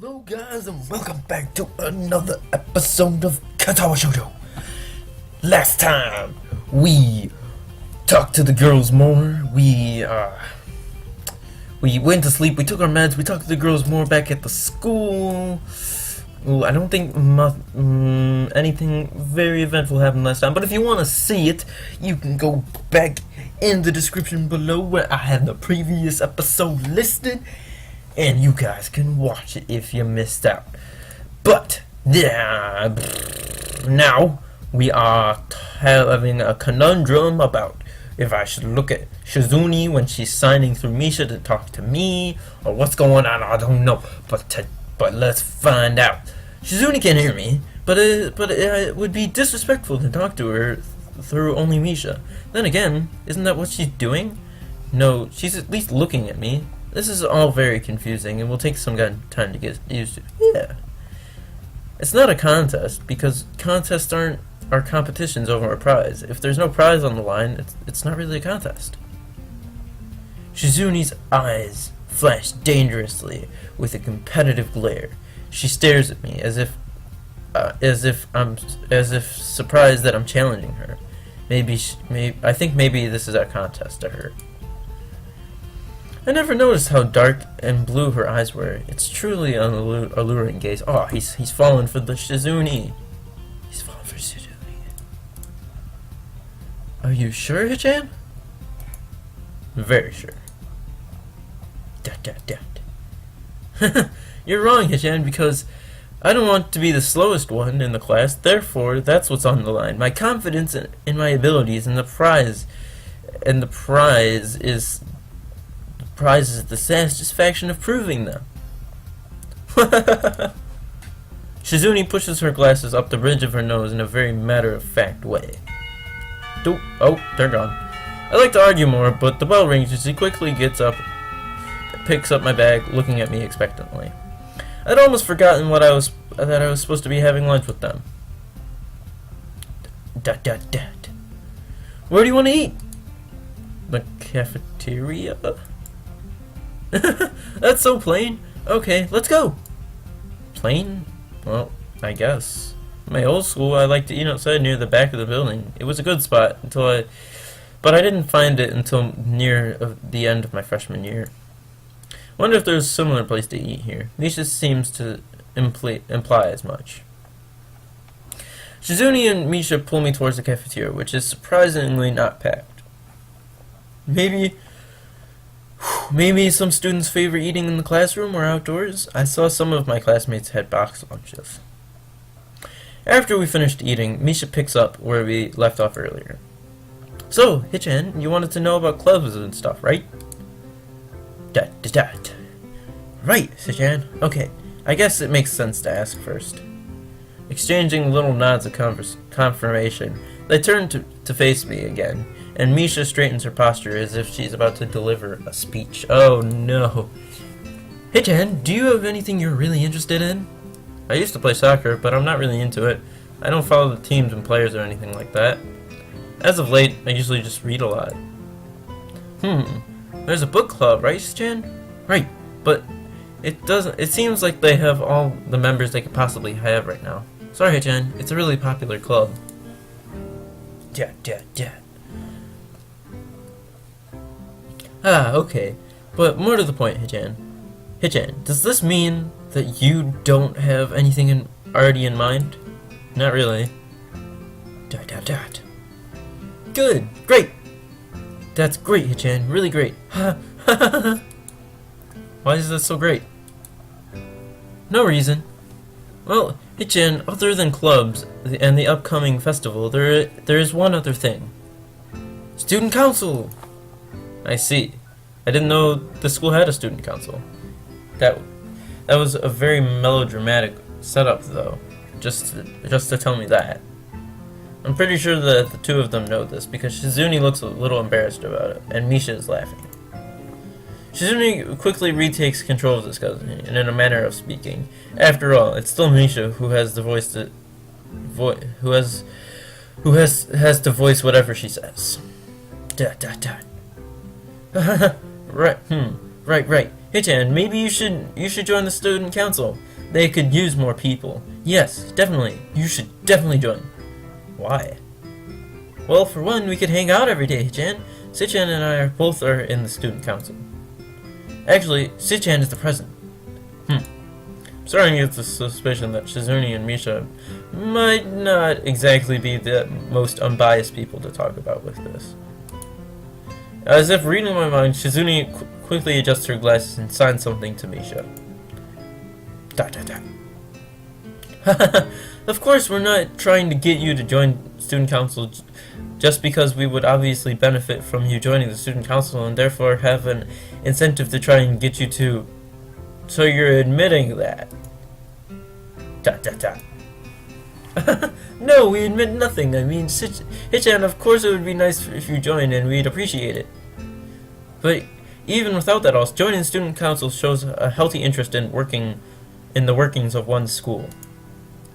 Hello guys and welcome back to another episode of Katawa Shoujo. Last time we talked to the girls more, we went to sleep, we took our meds, we talked to the girls more back at the school. Ooh, I don't think anything very eventful happened last time, but if you want to see it, you can go back in the description below where I have the previous episode listed. And you guys can watch it if you missed out. But now we are having a conundrum about if I should look at Shizune when she's signing through Misha to talk to me, or what's going on. I don't know. But let's find out. Shizune can hear me, but it would be disrespectful to talk to her through only Misha. Then again, isn't that what she's doing? No, she's at least looking at me. This is all very confusing and will take some time to get used to. Yeah. It's not a contest, because contests are competitions over a prize. If there's no prize on the line, it's not really a contest. Shizune's eyes flash dangerously with a competitive glare. She stares at me as if surprised that I'm challenging her. I think maybe this is a contest to her. I never noticed how dark and blue her eyes were. It's truly an alluring gaze. Oh, he's fallen for the Shizune. He's fallen for Shizune. Are you sure, Hichan? Very sure. You're wrong, Hichan, because I don't want to be the slowest one in the class. Therefore, that's what's on the line. My confidence in my abilities and the prize is the satisfaction of proving them. Shizune pushes her glasses up the bridge of her nose in a very matter-of-fact way. Oh, they're gone. I like to argue more, but the bell rings and she quickly gets up, picks up my bag, looking at me expectantly. I'd almost forgotten that I was supposed to be having lunch with them. Where do you want to eat? The cafeteria? That's so plain. Okay, let's go. Plain? Well, I guess. My old school, I liked to eat outside near the back of the building. It was a good spot but I didn't find it until near the end of my freshman year. Wonder if there's a similar place to eat here. Misha seems to imply as much. Shizune and Misha pull me towards the cafeteria, which is surprisingly not packed. Maybe some students favor eating in the classroom or outdoors. I saw some of my classmates had box lunches. After we finished eating, Misha picks up where we left off earlier. So, Hichan, you wanted to know about clubs and stuff, right? Right, Hichan. Okay, I guess it makes sense to ask first. Exchanging little nods of confirmation, they turn to face me again, and Misha straightens her posture as if she's about to deliver a speech. Oh no. Hichan, do you have anything you're really interested in? I used to play soccer, but I'm not really into it. I don't follow the teams and players or anything like that. As of late, I usually just read a lot. There's a book club, right, Hichan? Right, but it seems like they have all the members they could possibly have right now. Sorry, Hichan, it's a really popular club. Okay. But more to the point, Hichan. Hichan, does this mean that you don't have anything already in mind? Not really. Good. Great. That's great, Hichan. Really great. Why is that so great? No reason. Well, Hichan, other than clubs and the upcoming festival, there is one other thing. Student council! I see. I didn't know the school had a student council. That was a very melodramatic setup, though, just to tell me that. I'm pretty sure that the two of them know this, because Shizune looks a little embarrassed about it, and Misha is laughing. Shizune quickly retakes control of the discussion, and in a manner of speaking. After all, it's still Misha who has the voice to has to voice whatever she says. Right. Hichan, maybe you should join the student council. They could use more people. Yes, definitely. You should definitely join. Why? Well, for one, we could hang out every day, Hichan. Sichan and I both are in the student council. Actually, Sichan is the president. I'm starting to get the suspicion that Shizune and Misha might not exactly be the most unbiased people to talk about with this. As if reading my mind, Shizune quickly adjusts her glasses and signs something to Misha. Dot dot dot. Of course, we're not trying to get you to join student council just because we would obviously benefit from you joining the student council and therefore have an incentive to try and get you to. So you're admitting that. Dot dot dot. No, we admit nothing. I mean, Hichan, of course it would be nice if you joined and we'd appreciate it. But even without that else, joining the student council shows a healthy interest in the workings of one's school.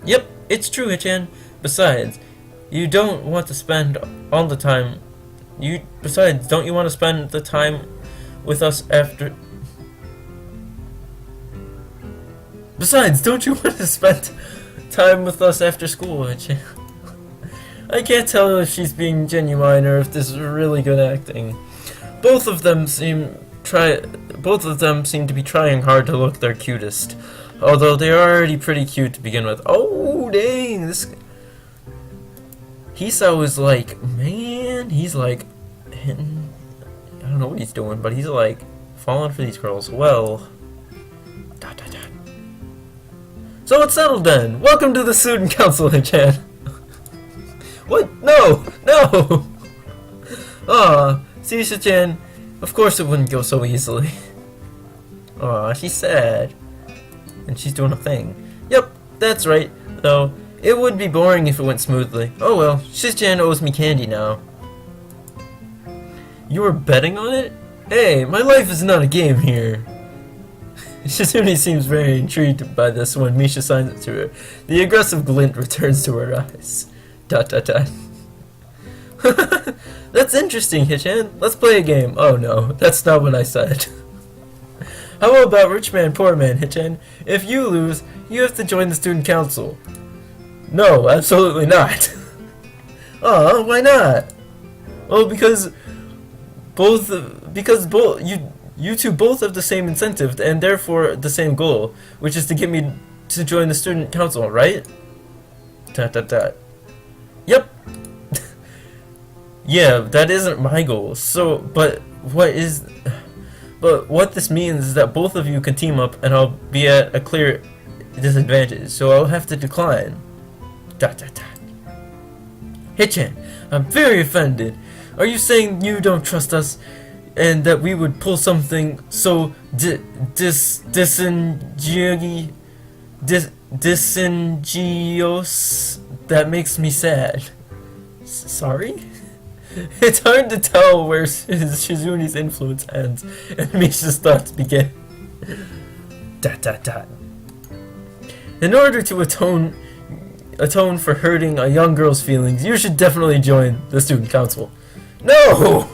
Yep, it's true, Hichan. Besides, you don't want to spend all the time. Besides, don't you want to spend the time with us after? Besides, don't you want to spend time with us after school, Hichan? I can't tell if she's being genuine or if this is really good acting. Both of them seem to be trying hard to look their cutest. Although they're already pretty cute to begin with. Oh, dang, this Hisao is like, man, he's like, I don't know what he's doing, but he's like falling for these girls. Well, dot dot dot. So it's settled then. Welcome to the student council, Hichan. What? No, no. Aw, see, Hichan, of course it wouldn't go so easily. Aw, she's sad. And she's doing a thing. Yep, that's right, though. It would be boring if it went smoothly. Oh well, Shiz-chan owes me candy now. You were betting on it? Hey, my life is not a game here. Shizune seems very intrigued by this when Misha signs it to her. The aggressive glint returns to her eyes. Dot dot dot. That's interesting, Hichan. Let's play a game. Oh no, that's not what I said. How about Rich Man, Poor Man, Hichan? If you lose, you have to join the student council. No, absolutely not. Aw, why not? Well, because you two both have the same incentive and therefore the same goal, which is to get me to join the student council, right? Dot dot dot. Yep. Yeah, that isn't my goal. So, but what this means is that both of you can team up and I'll be at a clear disadvantage, so I'll have to decline. Dot dot dot. Hichan, I'm very offended. Are you saying you don't trust us and that we would pull something so disingenuous that makes me sad? Sorry? It's hard to tell where Shizune's influence ends and Misha's thoughts begin. Dot dot dot. In order to atone for hurting a young girl's feelings, you should definitely join the student council. No!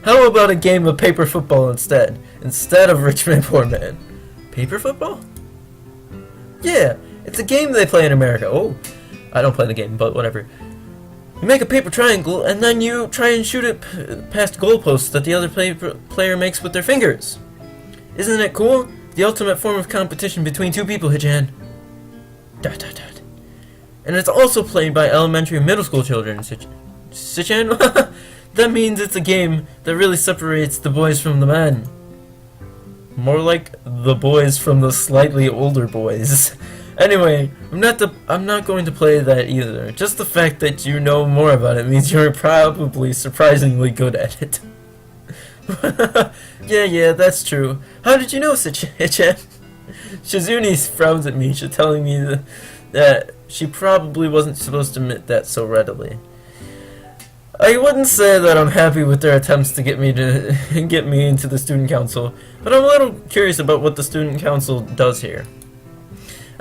How about a game of paper football instead of Rich Man, Poor Man? Paper football? Yeah, it's a game they play in America. Oh, I don't play the game, but whatever. You make a paper triangle, and then you try and shoot it past goalposts that the other player makes with their fingers. Isn't it cool? The ultimate form of competition between two people, Hichan. Dot dot dot. And it's also played by elementary and middle school children, Hichan? That means it's a game that really separates the boys from the men. More like the boys from the slightly older boys. Anyway, I'm not going to play that either. Just the fact that you know more about it means you're probably surprisingly good at it. Yeah, that's true. How did you know, Hichan? Shizune frowns at me, telling me that she probably wasn't supposed to admit that so readily. I wouldn't say that I'm happy with their attempts to get me into the student council, but I'm a little curious about what the student council does here.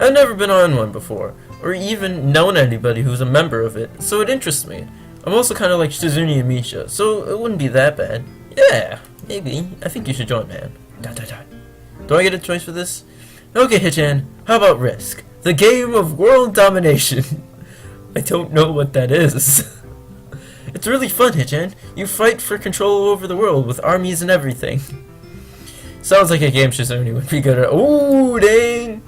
I've never been on one before, or even known anybody who's a member of it, so it interests me. I'm also kind of like Shizune and Misha, so it wouldn't be that bad. Yeah, maybe. I think you should join, man. Dot dot dot. Do I get a choice for this? Okay, Hitchan, how about Risk? The game of world domination. I don't know what that is. It's really fun, Hitchan. You fight for control over the world with armies and everything. Sounds like a game Shizuni would be good at. Ooh, dang!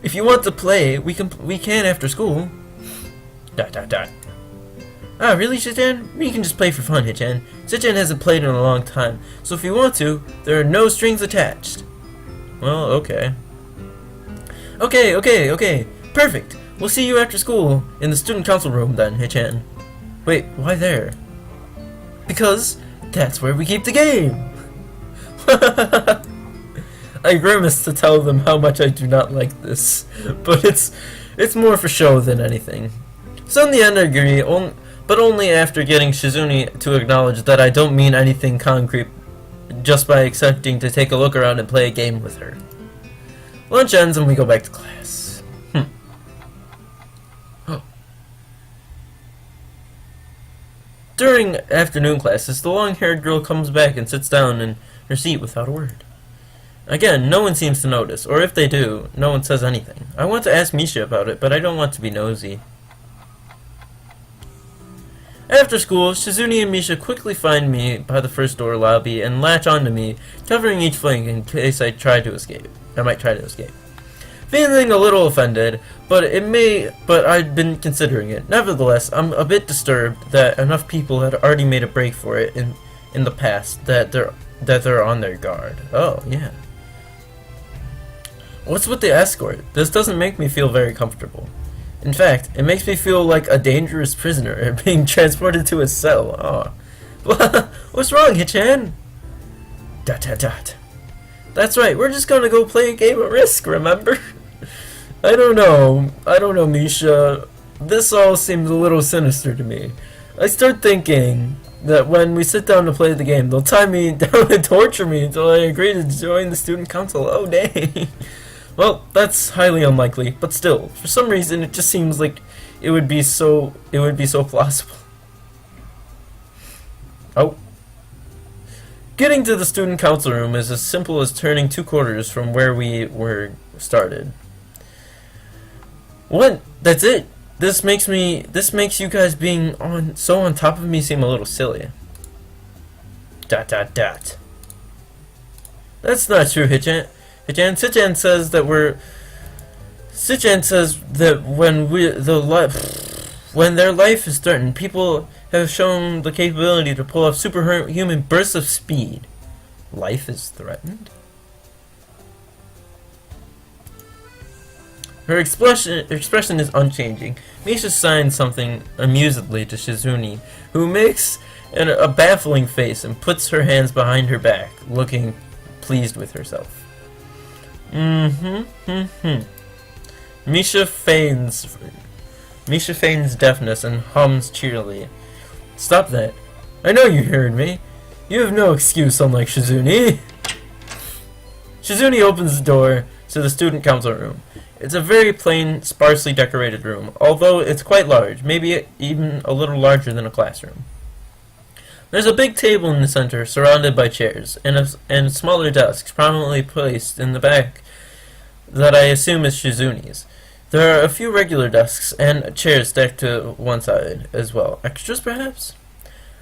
If you want to play, we can after school. Dot dot dot. Ah, really, Shichan? We can just play for fun, Hitchan. Shichan hasn't played in a long time, so if you want to, there are no strings attached. Well, okay. Okay. Perfect. We'll see you after school in the student council room then, Hitchan. Wait, why there? Because that's where we keep the game. I grimace to tell them how much I do not like this, but it's more for show than anything. So in the end I agree, but only after getting Shizuni to acknowledge that I don't mean anything concrete just by accepting to take a look around and play a game with her. Lunch ends and we go back to class. Oh. During afternoon classes, the long-haired girl comes back and sits down in her seat without a word. Again, no one seems to notice, or if they do, no one says anything. I want to ask Misha about it, but I don't want to be nosy. After school, Shizuni and Misha quickly find me by the first door lobby and latch onto me, covering each flank in case I might try to escape. Feeling a little offended, but I'd been considering it. Nevertheless, I'm a bit disturbed that enough people had already made a break for it in the past that they're on their guard. Oh, yeah. What's with the escort? This doesn't make me feel very comfortable. In fact, it makes me feel like a dangerous prisoner being transported to a cell. Oh. What's wrong, Hitchan? Dot dot dot. That's right, we're just gonna go play a game of Risk, remember? I don't know, Misha. This all seems a little sinister to me. I start thinking that when we sit down to play the game, they'll tie me down and torture me until I agree to join the student council. Oh, dang. Well, that's highly unlikely, but still, for some reason, it just seems like it would be so plausible. Oh. Getting to the student council room is as simple as turning 2 quarters from where we were started. What? That's it? This makes you guys being so on top of me seem a little silly. Dot dot dot. That's not true, Hitchan. Sichan says that when their life is threatened, people have shown the capability to pull off superhuman bursts of speed. Life is threatened? Her expression is unchanging. Misha signs something amusedly to Shizuni, who makes a baffling face and puts her hands behind her back, looking pleased with herself. Misha feigns deafness and hums cheerily. Stop that. I know you heard me. You have no excuse, unlike Shizuni. Shizuni opens the door to the student council room. It's a very plain, sparsely decorated room, although it's quite large, maybe even a little larger than a classroom. There's a big table in the center, surrounded by chairs, and smaller desks prominently placed in the back that I assume is Shizuni's. There are a few regular desks and chairs stacked to one side as well. Extras, perhaps?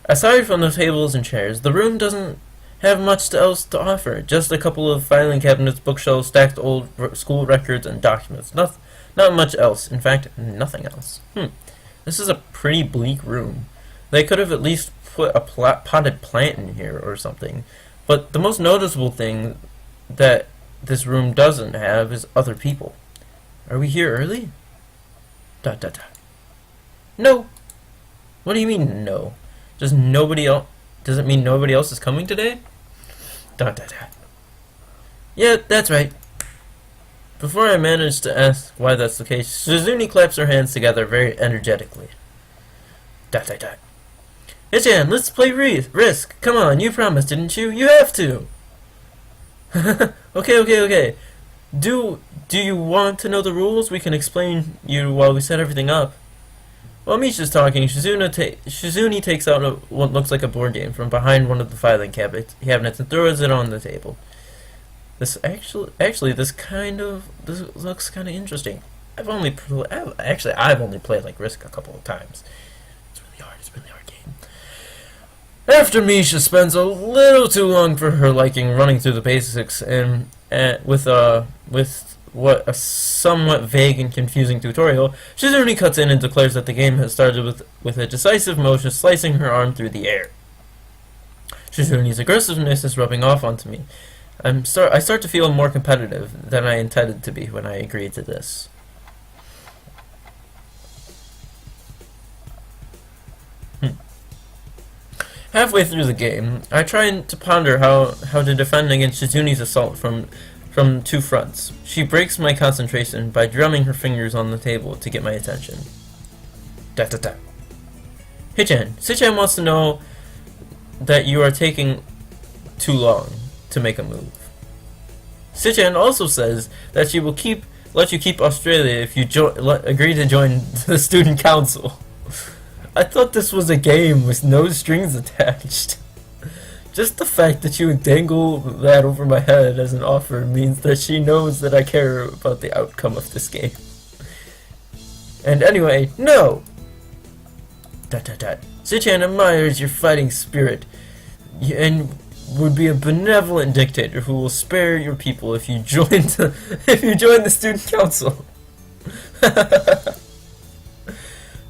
Aside from the tables and chairs, the room doesn't have much else to offer. Just a couple of filing cabinets, bookshelves, stacked old school records, and documents. Not much else. In fact, nothing else. This is a pretty bleak room. They could have at least put a potted plant in here or something. But the most noticeable thing that this room doesn't have is other people. Are we here early? Dot dot dot. No. What do you mean no? Does it mean nobody else is coming today? Dot dot dot. Yeah, that's right. Before I manage to ask why that's the case, Shizuni claps her hands together very energetically. Dot dot dot. Hitchan, let's play Risk. Come on, you promised, didn't you? You have to. Okay. Do you want to know the rules? We can explain you while we set everything up. While Misha's talking, Shizuni takes out what looks like a board game from behind one of the filing cabinets and throws it on the table. This looks kind of interesting. I've only played like Risk a couple of times. It's really hard. It's a really hard game. After Misha spends a little too long for her liking running through the basics and with what a somewhat vague and confusing tutorial, Shizune cuts in and declares that the game has started with a decisive motion slicing her arm through the air. Shizune's aggressiveness is rubbing off onto me. I start to feel more competitive than I intended to be when I agreed to this. Halfway through the game, I try to ponder how to defend against Shizune's assault from two fronts. She breaks my concentration by drumming her fingers on the table to get my attention. Da-da-da. Hichan, Sichan wants to know that you are taking too long to make a move. Sichan also says that she will let you keep Australia if you agree to join the student council. I thought this was a game with no strings attached. Just the fact that you would dangle that over my head as an offer means that she knows that I care about the outcome of this game. And anyway, no! Sichan admires your fighting spirit and would be a benevolent dictator who will spare your people if you join the student council.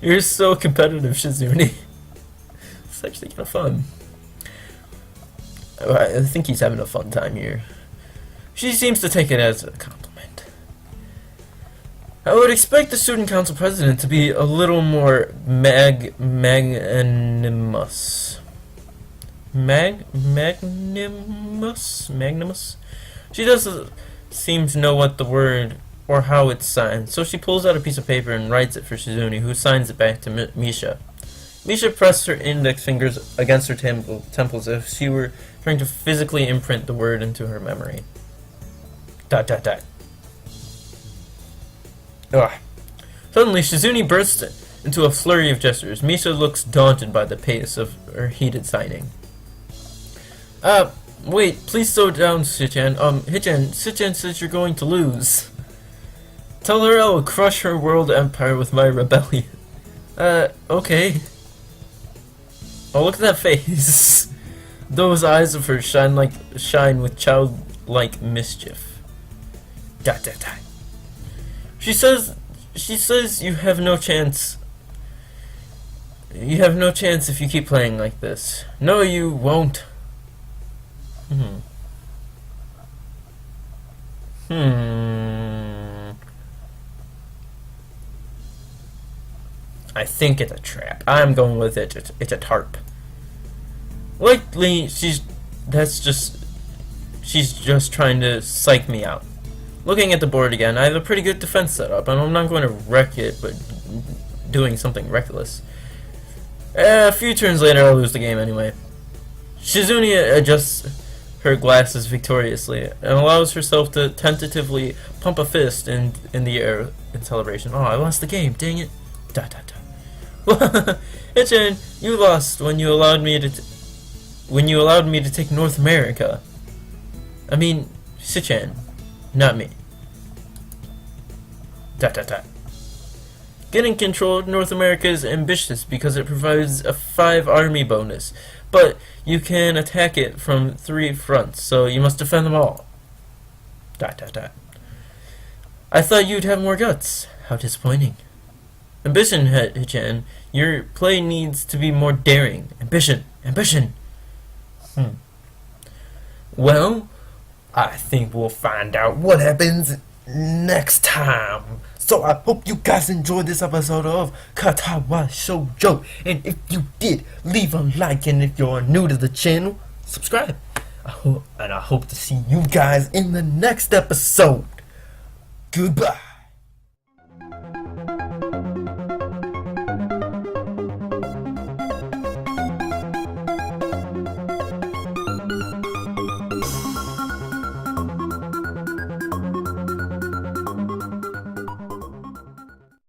You're so competitive, Shizune. It's actually kind of fun. I think he's having a fun time here. She seems to take it as a compliment. I would expect the student council president to be a little more magnanimous. Magnanimous? She doesn't seem to know what the word or how it's signed, so she pulls out a piece of paper and writes it for Shizune, who signs it back to Misha. Misha pressed her index fingers against her temples as if she were trying to physically imprint the word into her memory. ... Ugh. Suddenly, Shizune bursts into a flurry of gestures. Misha looks daunted by the pace of her heated signing. Wait, please slow down, Sichan. Sichan says you're going to lose. Tell her I will crush her world empire with my rebellion. Okay. Oh, look at that face. Those eyes of hers shine with childlike mischief. ... She says you have no chance. You have no chance if you keep playing like this. No, you won't. I think it's a trap. I'm going with it. It's a tarp. Likely, she's just trying to psych me out. Looking at the board again, I have a pretty good defense setup, and I'm not going to wreck it, but doing something reckless. A few turns later, I'll lose the game anyway. Shizune adjusts her glasses victoriously and allows herself to tentatively pump a fist in the air in celebration. Oh, I lost the game! Dang it! Hichan, you lost when you allowed me to take North America. I mean, Sichan, not me. Getting control of North America is ambitious because it provides a 5 army bonus, but you can attack it from 3 fronts, so you must defend them all. I thought you'd have more guts. How disappointing. Ambition, Hichan. Your play needs to be more daring. Ambition. Well, I think we'll find out what happens next time. So I hope you guys enjoyed this episode of Katawa Shoujo. And if you did, leave a like. And if you're new to the channel, subscribe. I hope to see you guys in the next episode. Goodbye.